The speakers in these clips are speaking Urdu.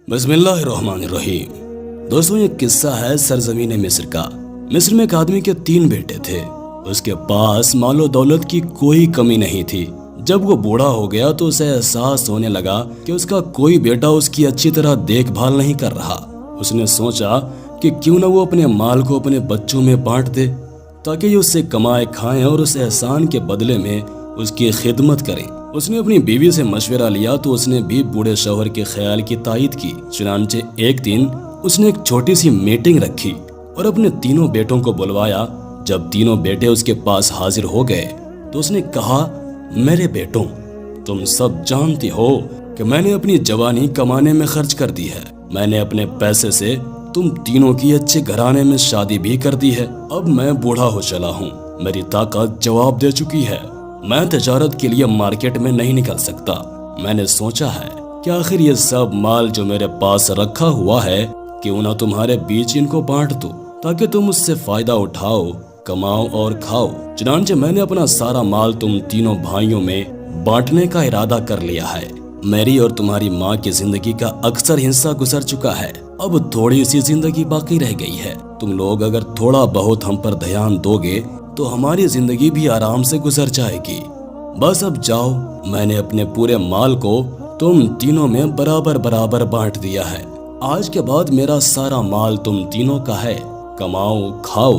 بسم اللہ الرحمن الرحیم۔ دوستوں، یہ قصہ ہے سرزمین مصر کا۔ مصر میں ایک آدمی کے 3 بیٹے تھے۔ اس کے پاس مال و دولت کی کوئی کمی نہیں تھی۔ جب وہ بوڑھا ہو گیا تو اسے احساس ہونے لگا کہ اس کا کوئی بیٹا اس کی اچھی طرح دیکھ بھال نہیں کر رہا۔ اس نے سوچا کہ کیوں نہ وہ اپنے مال کو اپنے بچوں میں بانٹ دے تاکہ یہ اس سے کمائے کھائیں اور اس احسان کے بدلے میں اس کی خدمت کریں۔ اس نے اپنی بیوی سے مشورہ لیا تو اس نے بھی بوڑھے شوہر کے خیال کی تائید کی۔ چنانچہ ایک دن اس نے ایک چھوٹی سی میٹنگ رکھی اور اپنے 3 بیٹوں کو بلوایا۔ جب 3 بیٹے اس کے پاس حاضر ہو گئے تو اس نے کہا، میرے بیٹوں، تم سب جانتے ہو کہ میں نے اپنی جوانی کمانے میں خرچ کر دی ہے۔ میں نے اپنے پیسے سے تم تینوں کی اچھے گھرانے میں شادی بھی کر دی ہے۔ اب میں بوڑھا ہو چلا ہوں، میری طاقت جواب دے چکی ہے، میں تجارت کے لیے مارکیٹ میں نہیں نکل سکتا۔ میں نے سوچا ہے کہ آخر یہ سب مال جو میرے پاس رکھا ہوا ہے کیوں نہ تمہارے بیچ ان کو بانٹ دو تاکہ تم اس سے فائدہ اٹھاؤ، کماؤ اور کھاؤ۔ چنانچہ میں نے اپنا سارا مال تم 3 بھائیوں میں بانٹنے کا ارادہ کر لیا ہے۔ میری اور تمہاری ماں کی زندگی کا اکثر حصہ گزر چکا ہے، اب تھوڑی سی زندگی باقی رہ گئی ہے۔ تم لوگ اگر تھوڑا بہت ہم پر دھیان دو گے تو ہماری زندگی بھی آرام سے گزر جائے گی۔ بس اب جاؤ، میں نے اپنے پورے مال کو تم 3 میں برابر برابر بانٹ دیا ہے۔ آج کے بعد میرا سارا مال تم 3 کا ہے، کماؤ، کھاؤ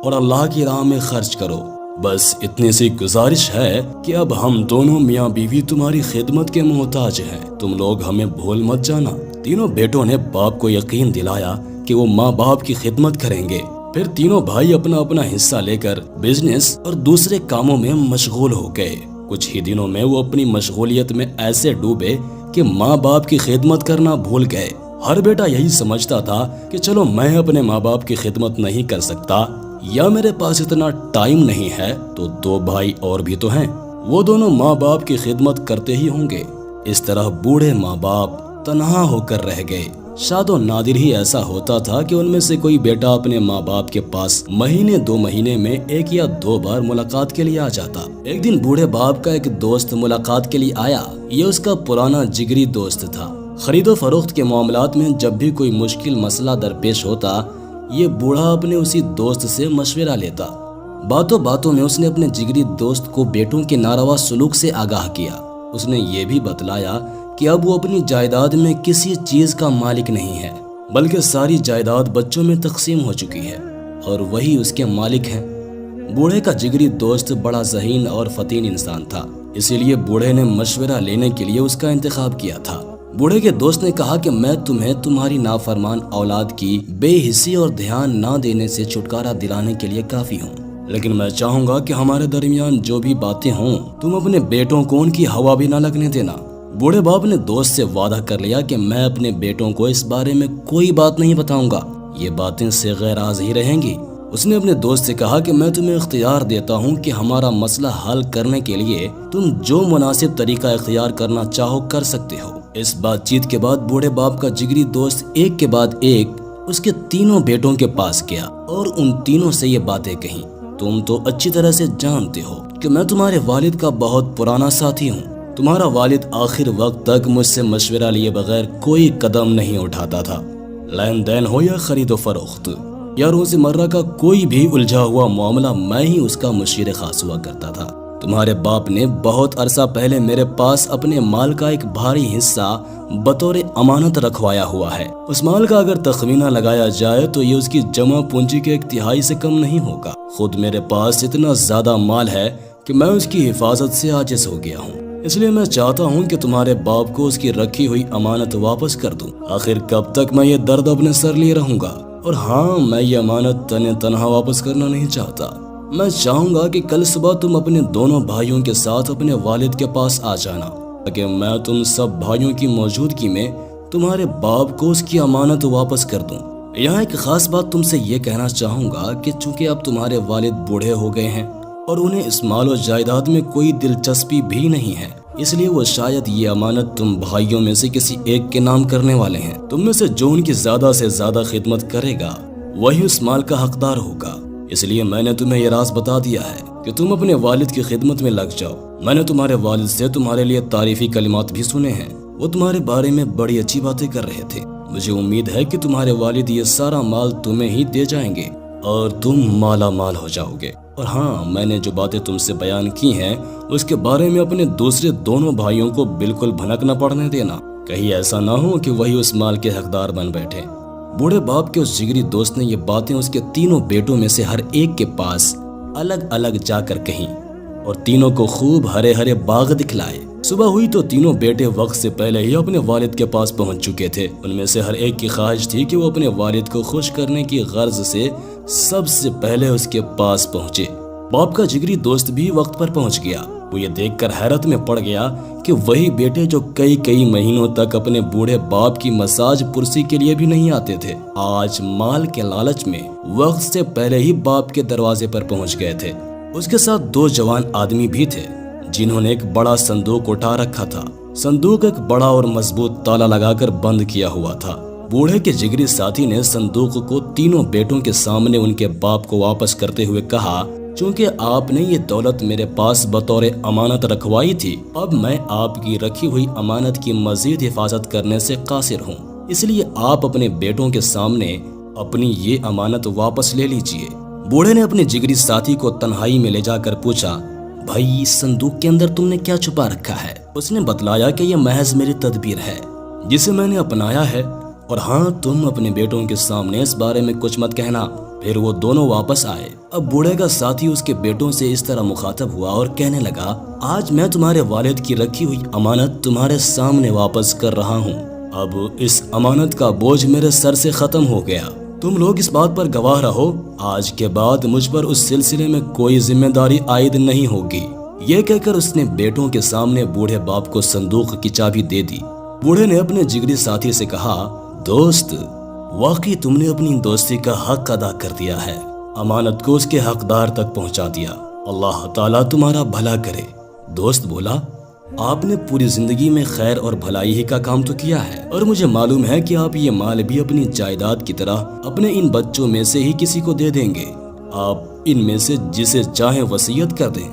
اور اللہ کی راہ میں خرچ کرو۔ بس اتنی سی گزارش ہے کہ اب ہم دونوں میاں بیوی تمہاری خدمت کے محتاج ہیں، تم لوگ ہمیں بھول مت جانا۔ 3 بیٹوں نے باپ کو یقین دلایا کہ وہ ماں باپ کی خدمت کریں گے۔ پھر 3 بھائی اپنا اپنا حصہ لے کر بزنس اور دوسرے کاموں میں مشغول ہو گئے۔ کچھ ہی دنوں میں وہ اپنی مشغولیت میں ایسے ڈوبے کہ ماں باپ کی خدمت کرنا بھول گئے۔ ہر بیٹا یہی سمجھتا تھا کہ چلو میں اپنے ماں باپ کی خدمت نہیں کر سکتا یا میرے پاس اتنا ٹائم نہیں ہے تو 2 بھائی اور بھی تو ہیں، وہ دونوں ماں باپ کی خدمت کرتے ہی ہوں گے۔ اس طرح بوڑھے ماں باپ تنہا ہو کر رہ گئے۔ شاد و نادر ہی ایسا ہوتا تھا کہ ان میں سے کوئی بیٹا اپنے ماں باپ کے پاس مہینے 2 مہینے میں 1 یا 2 بار ملاقات کے لیے آ جاتا۔ ایک دن بوڑھے باپ کا ایک دوست ملاقات کے لیے آیا۔ یہ اس کا پرانا جگری دوست تھا۔ خرید و فروخت کے معاملات میں جب بھی کوئی مشکل مسئلہ درپیش ہوتا، یہ بوڑھا اپنے اسی دوست سے مشورہ لیتا۔ باتوں باتوں میں اس نے اپنے جگری دوست کو بیٹوں کے ناروا سلوک سے آگاہ کیا۔ اس نے یہ بھی بتلایا کہ اب وہ اپنی جائیداد میں کسی چیز کا مالک نہیں ہے، بلکہ ساری جائیداد بچوں میں تقسیم ہو چکی ہے اور وہی اس کے مالک ہیں۔ بوڑھے کا جگری دوست بڑا ذہین اور فطین انسان تھا، اسی لیے بوڑھے نے مشورہ لینے کے لیے اس کا انتخاب کیا تھا۔ بوڑھے کے دوست نے کہا کہ میں تمہیں تمہاری نافرمان اولاد کی بے حسی اور دھیان نہ دینے سے چھٹکارا دلانے کے لیے کافی ہوں، لیکن میں چاہوں گا کہ ہمارے درمیان جو بھی باتیں ہوں تم اپنے بیٹوں کو ان کی ہوا بھی نہ لگنے دینا۔ بوڑھے باپ نے دوست سے وعدہ کر لیا کہ میں اپنے بیٹوں کو اس بارے میں کوئی بات نہیں بتاؤں گا، یہ باتیں صیغہ راز ہی رہیں گی۔ اس نے اپنے دوست سے کہا کہ میں تمہیں اختیار دیتا ہوں کہ ہمارا مسئلہ حل کرنے کے لیے تم جو مناسب طریقہ اختیار کرنا چاہو کر سکتے ہو۔ اس بات چیت کے بعد بوڑھے باپ کا جگری دوست ایک کے بعد ایک اس کے 3 بیٹوں کے پاس گیا اور ان 3 سے یہ باتیں کہیں، تم تو اچھی طرح سے جانتے ہو کہ میں تمہارے والد کا بہت پرانا ساتھی ہوں۔ تمہارا والد آخر وقت تک مجھ سے مشورہ لیے بغیر کوئی قدم نہیں اٹھاتا تھا، لین دین ہو یا خرید و فروخت یا روزمرہ کا کوئی بھی الجھا ہوا معاملہ میں ہی اس کا مشیر خاص ہوا کرتا تھا۔ تمہارے باپ نے بہت عرصہ پہلے میرے پاس اپنے مال کا ایک بھاری حصہ بطور امانت رکھوایا ہوا ہے۔ اس مال کا اگر تخمینہ لگایا جائے تو یہ اس کی جمع پونجی کے 1/3 سے کم نہیں ہوگا۔ خود میرے پاس اتنا زیادہ مال ہے کہ میں اس کی حفاظت سے عاجز ہو گیا ہوں، اس لیے میں چاہتا ہوں کہ تمہارے باپ کو اس کی رکھی ہوئی امانت واپس کر دوں۔ آخر کب تک میں یہ درد اپنے سر لیے رہوں گا؟ اور ہاں، میں یہ امانت تنہا واپس کرنا نہیں چاہتا۔ میں چاہوں گا کہ کل صبح تم اپنے دونوں بھائیوں کے ساتھ اپنے والد کے پاس آ جانا تاکہ میں تم سب بھائیوں کی موجودگی میں تمہارے باپ کو اس کی امانت واپس کر دوں۔ یہاں ایک خاص بات تم سے یہ کہنا چاہوں گا کہ چونکہ اب تمہارے والد بوڑھے ہو گئے ہیں اور انہیں اس مال و جائیداد میں کوئی دلچسپی بھی نہیں ہے، اس لیے وہ شاید یہ امانت تم بھائیوں میں سے کسی ایک کے نام کرنے والے ہیں۔ تم میں سے جو ان کی زیادہ سے زیادہ خدمت کرے گا وہی اس مال کا حقدار ہوگا۔ اس لیے میں نے تمہیں یہ راز بتا دیا ہے کہ تم اپنے والد کی خدمت میں لگ جاؤ۔ میں نے تمہارے والد سے تمہارے لیے تعریفی کلمات بھی سنے ہیں، وہ تمہارے بارے میں بڑی اچھی باتیں کر رہے تھے۔ مجھے امید ہے کہ تمہارے والد یہ سارا مال تمہیں ہی دے جائیں گے اور تم مالا مال ہو جاؤ گے۔ اور ہاں، میں نے جو باتیں تم سے بیان کی ہیں اس کے بارے میں اپنے دوسرے دونوں بھائیوں کو بالکل بھنک نہ پڑنے دینا، کہیں ایسا نہ ہو کہ وہی اس مال کے حقدار بن بیٹھے۔ بوڑھے باپ کے اس جگری دوست نے یہ باتیں اس کے تینوں بیٹوں میں سے ہر ایک کے پاس الگ الگ جا کر کہیں اور تینوں کو خوب ہرے ہرے باغ دکھلائے۔ صبح ہوئی تو تینوں بیٹے وقت سے پہلے ہی اپنے والد کے پاس پہنچ چکے تھے۔ ان میں سے ہر ایک کی خواہش تھی کہ وہ اپنے والد کو خوش کرنے کی غرض سے سب سے پہلے اس کے پاس پہنچے۔ باپ کا جگری دوست بھی وقت پر پہنچ گیا۔ وہ یہ دیکھ کر حیرت میں پڑ گیا کہ وہی بیٹے جو کئی مہینوں تک اپنے بوڑھے باپ کی مساج پرسی کے لیے بھی نہیں آتے تھے، آج مال کے لالچ میں وقت سے پہلے ہی باپ کے دروازے پر پہنچ گئے تھے۔ اس کے ساتھ دو جوان آدمی بھی تھے جنہوں نے ایک بڑا صندوق اٹھا رکھا تھا۔ صندوق ایک بڑا اور مضبوط تالا لگا کر بند کیا ہوا تھا۔ بوڑھے کے جگری ساتھی نے صندوق کو تینوں بیٹوں کے سامنے ان کے باپ کو واپس کرتے ہوئے کہا، چونکہ آپ نے یہ دولت میرے پاس بطور امانت رکھوائی تھی، اب میں آپ کی رکھی ہوئی امانت کی مزید حفاظت کرنے سے قاصر ہوں، اس لیے آپ اپنے بیٹوں کے سامنے اپنی یہ امانت واپس لے لیجئے۔ بوڑھے نے اپنے جگری ساتھی کو تنہائی میں لے جا کر پوچھا، بھائی اس صندوق کے اندر تم نے کیا چھپا رکھا ہے؟ اس نے بتلایا کہ یہ محض میری تدبیر ہے جسے میں نے اپنایا ہے، اور ہاں تم اپنے بیٹوں کے سامنے اس بارے میں کچھ مت کہنا۔ پھر وہ دونوں واپس آئے۔ اب بوڑھے کا ساتھی اس کے بیٹوں سے اس طرح مخاطب ہوا اور کہنے لگا، آج میں تمہارے والد کی رکھی ہوئی امانت تمہارے سامنے واپس کر رہا ہوں۔ اب اس امانت کا بوجھ میرے سر سے ختم ہو گیا۔ تم لوگ اس بات پر گواہ رہو، آج کے بعد مجھ پر اس سلسلے میں کوئی ذمہ داری عائد نہیں ہوگی۔ یہ کہہ کر اس نے بیٹوں کے سامنے بوڑھے باپ کو صندوق کی چابی دے دی۔ بوڑھے نے اپنے جگری ساتھی سے کہا، دوست، واقعی تم نے اپنی دوستی کا حق ادا کر دیا ہے، امانت کو اس کے حقدار تک پہنچا دیا، اللہ تعالیٰ تمہارا بھلا کرے۔ دوست بولا، آپ نے پوری زندگی میں خیر اور بھلائی ہی کا کام تو کیا ہے، اور مجھے معلوم ہے کہ آپ یہ مال بھی اپنی جائیداد کی طرح اپنے ان بچوں میں سے ہی کسی کو دے دیں گے۔ آپ ان میں سے جسے چاہیں وصیت کر دیں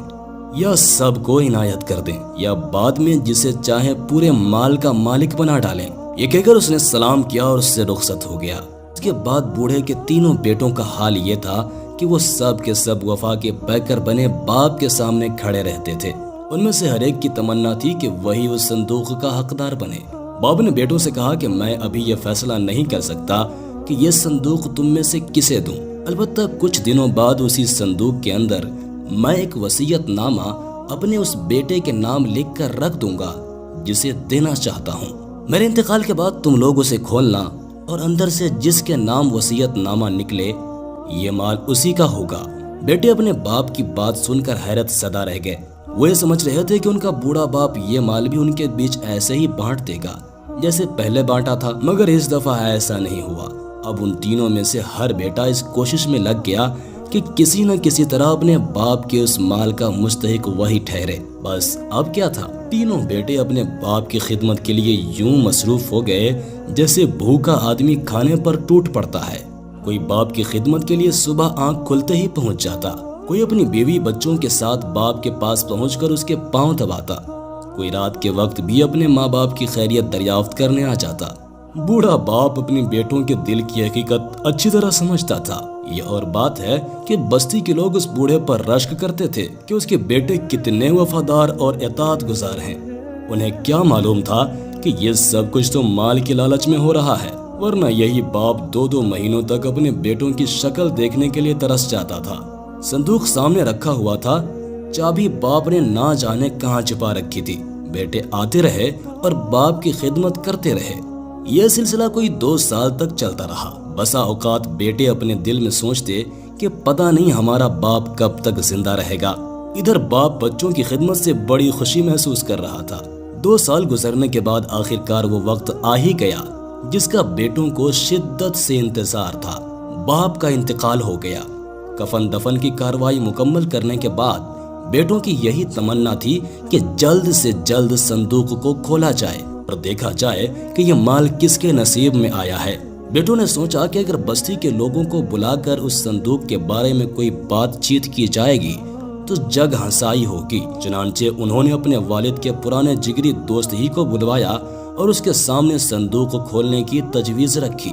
یا سب کو عنایت کر دیں، یا بعد میں جسے چاہیں پورے مال کا مالک بنا ڈالیں۔ یہ کہہ کر اس نے سلام کیا اور اس سے رخصت ہو گیا۔ اس کے بعد بوڑھے کے تینوں بیٹوں کا حال یہ تھا کہ وہ سب کے سب وفا کے پیکر بنے باپ کے سامنے کھڑے رہتے تھے۔ ان میں سے ہر ایک کی تمنا تھی کہ وہی اس صندوق کا حقدار بنے۔ باپ نے بیٹوں سے کہا کہ میں ابھی یہ فیصلہ نہیں کر سکتا کہ یہ صندوق تم میں سے کسے دوں، البتہ کچھ دنوں بعد اسی صندوق کے اندر میں ایک وصیت نامہ اپنے اس بیٹے کے نام لکھ کر رکھ دوں گا جسے دینا چاہتا ہوں۔ میرے انتقال کے بعد تم لوگ اسے کھولنا اور اندر سے جس کے نام وصیت نامہ نکلے یہ مال اسی کا ہوگا۔ بیٹے اپنے باپ کی بات سن کر حیرت زدہ رہ گئے۔ وہ یہ سمجھ رہے تھے کہ ان کا بوڑھا باپ یہ مال بھی ان کے بیچ ایسے ہی بانٹ دے گا جیسے پہلے بانٹا تھا، مگر اس دفعہ ایسا نہیں ہوا۔ اب ان تینوں میں سے ہر بیٹا اس کوشش میں لگ گیا کہ کسی نہ کسی طرح اپنے باپ کے اس مال کا مستحق وہی ٹھہرے۔ بس اب کیا تھا، تینوں بیٹے اپنے باپ کی خدمت کے لیے یوں مصروف ہو گئے جیسے بھوکا آدمی کھانے پر ٹوٹ پڑتا ہے۔ کوئی باپ کی خدمت کے لیے صبح آنکھ کھلتے ہی پہنچ جاتا، کوئی اپنی بیوی بچوں کے ساتھ باپ کے پاس پہنچ کر اس کے پاؤں دباتا، کوئی رات کے وقت بھی اپنے ماں باپ کی خیریت دریافت کرنے آ جاتا۔ بوڑھا باپ اپنی بیٹوں کے دل کی حقیقت اچھی طرح سمجھتا تھا۔ یہ اور بات ہے کہ بستی کے لوگ اس بوڑھے پر رشک کرتے تھے کہ اس کے بیٹے کتنے وفادار اور اطاعت گزار ہیں۔ انہیں کیا معلوم تھا کہ یہ سب کچھ تو مال کی لالچ میں ہو رہا ہے، ورنہ یہی باپ 2 مہینوں تک اپنے بیٹوں کی شکل دیکھنے کے لیے ترس جاتا تھا۔ صندوق سامنے رکھا ہوا تھا، چابی باپ نے نہ جانے کہاں چھپا رکھی تھی۔ بیٹے آتے رہے اور باپ کی خدمت کرتے رہے۔ یہ سلسلہ کوئی 2 سال تک چلتا رہا۔ بسا اوقات بیٹے اپنے دل میں سوچتے کہ پتہ نہیں ہمارا باپ کب تک زندہ رہے گا۔ ادھر باپ بچوں کی خدمت سے بڑی خوشی محسوس کر رہا تھا۔ 2 سال گزرنے کے بعد آخرکار وہ وقت آ ہی گیا جس کا بیٹوں کو شدت سے انتظار تھا۔ باپ کا انتقال ہو گیا۔ کفن دفن کی کارروائی مکمل کرنے کے بعد بیٹوں کی یہی تمنا تھی کہ جلد سے جلد صندوق کو کھولا جائے اور دیکھا جائے کہ یہ مال کس کے نصیب میں آیا ہے۔ بیٹوں نے سوچا کہ اگر بستی کے لوگوں کو بلا کر اس صندوق کے بارے میں کوئی بات چیت کی جائے گی تو جگ ہنسائی ہوگی۔ چنانچہ انہوں نے اپنے والد کے پرانے جگری دوست ہی کو بلوایا اور اس کے سامنے صندوق کو کھولنے کی تجویز رکھی۔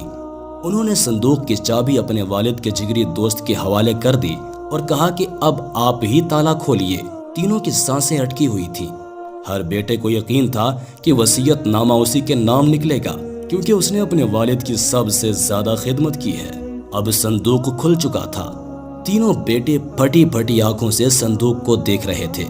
انہوں نے صندوق کی چابی اپنے والد کے جگری دوست کے حوالے کر دی اور کہا کہ اب آپ ہی تالا کھولیے۔ تینوں کی سانسیں اٹکی ہوئی تھیں۔ ہر بیٹے کو یقین تھا کہ وصیت نامہ اسی کے نام نکلے گا، کیونکہ اس نے اپنے والد کی سب سے زیادہ خدمت کی ہے۔ اب صندوق کھل چکا تھا۔ تینوں بیٹے پھٹی پھٹی آنکھوں سے صندوق کو دیکھ رہے تھے۔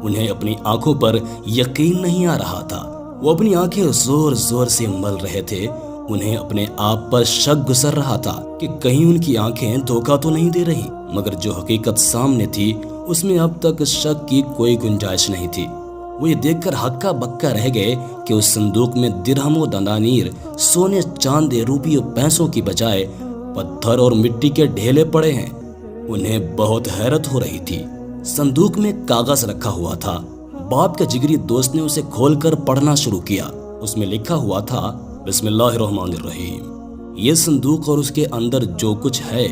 انہیں اپنی آنکھوں پر یقین نہیں آ رہا تھا۔ وہ اپنی آنکھیں زور زور سے مل رہے تھے۔ انہیں اپنے آپ پر شک گزر رہا تھا کہ کہیں ان کی آنکھیں دھوکہ تو نہیں دے رہی، مگر جو حقیقت سامنے تھی اس میں اب تک شک کی کوئی گنجائش نہیں تھی۔ وہ یہ دیکھ کر ہکا بکا رہ گئے کہ اس صندوق میں درہم و دنانیر، سونے چاندی روپی و پیسوں کی بجائے پتھر اور مٹی کے ڈھیلے پڑے ہیں۔ انہیں بہت حیرت ہو رہی تھی۔ صندوق میں کاغذ رکھا ہوا تھا۔ باپ کا جگری دوست نے اسے کھول کر پڑھنا شروع کیا۔ اس میں لکھا ہوا تھا، بسم اللہ الرحمن الرحیم۔ یہ صندوق اور اس کے اندر جو کچھ ہے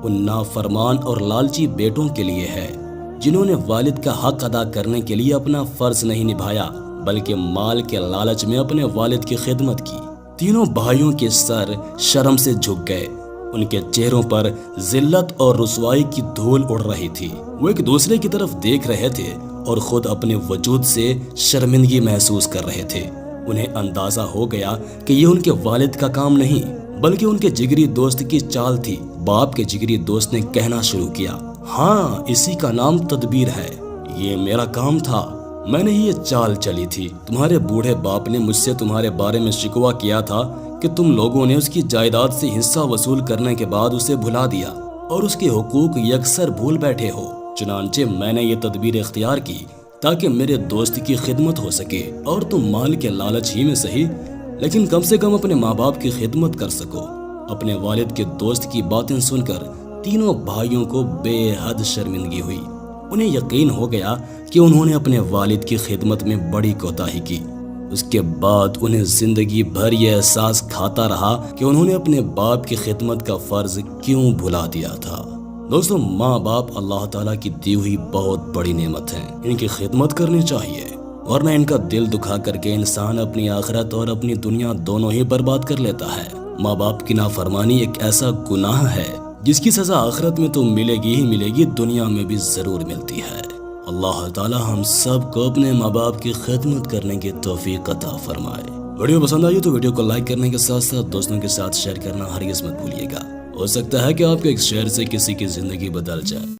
ان نافرمان اور لالچی بیٹوں کے لیے ہے، جنہوں نے والد کا حق ادا کرنے کے لیے اپنا فرض نہیں نبھایا، بلکہ مال کے لالچ میں اپنے والد کی خدمت کی۔ تینوں بھائیوں کے سر شرم سے جھک گئے۔ ان کے چہروں پر ذلت اور رسوائی کی دھول اڑ رہی تھی۔ وہ ایک دوسرے کی طرف دیکھ رہے تھے اور خود اپنے وجود سے شرمندگی محسوس کر رہے تھے۔ انہیں اندازہ ہو گیا کہ یہ ان کے والد کا کام نہیں، بلکہ ان کے جگری دوست کی چال تھی۔ باپ کے جگری دوست نے کہنا شروع کیا، ہاں، اسی کا نام تدبیر ہے۔ یہ میرا کام تھا، میں نے ہی یہ چال چلی تھی۔ تمہارے بوڑھے باپ نے مجھ سے تمہارے بارے میں شکوہ کیا تھا کہ تم لوگوں نے اس کی جائیداد سے حصہ وصول کرنے کے بعد اسے بھلا دیا اور اس کے حقوق یکسر بھول بیٹھے ہو۔ چنانچہ میں نے یہ تدبیر اختیار کی تاکہ میرے دوست کی خدمت ہو سکے، اور تم مال کے لالچ ہی میں صحیح لیکن کم سے کم اپنے ماں باپ کی خدمت کر سکو۔ اپنے والد کے دوست کی باتیں سن کر تینوں بھائیوں کو بے حد شرمندگی ہوئی۔ انہیں یقین ہو گیا کہ انہوں نے اپنے والد کی خدمت میں بڑی کوتاہی کی۔ اس کے بعد انہیں زندگی بھر یہ احساس کھاتا رہا کہ انہوں نے اپنے باپ کی خدمت کا فرض کیوں بھلا دیا تھا۔ دوستو، ماں باپ اللہ تعالیٰ کی دی ہوئی بہت بڑی نعمت ہیں، ان کی خدمت کرنی چاہیے، ورنہ ان کا دل دکھا کر کے انسان اپنی آخرت اور اپنی دنیا دونوں ہی برباد کر لیتا ہے۔ ماں باپ کی نافرمانی ایک ایسا گناہ ہے جس کی سزا آخرت میں تو ملے گی ہی ملے گی، دنیا میں بھی ضرور ملتی ہے۔ اللہ تعالیٰ ہم سب کو اپنے ماں باپ کی خدمت کرنے کی توفیق عطا فرمائے۔ ویڈیو پسند آئی تو ویڈیو کو لائک کرنے کے ساتھ ساتھ دوستوں کے ساتھ شیئر کرنا ہرگز مت بھولیے گا۔ ہو سکتا ہے کہ آپ کے ایک شیئر سے کسی کی زندگی بدل جائے۔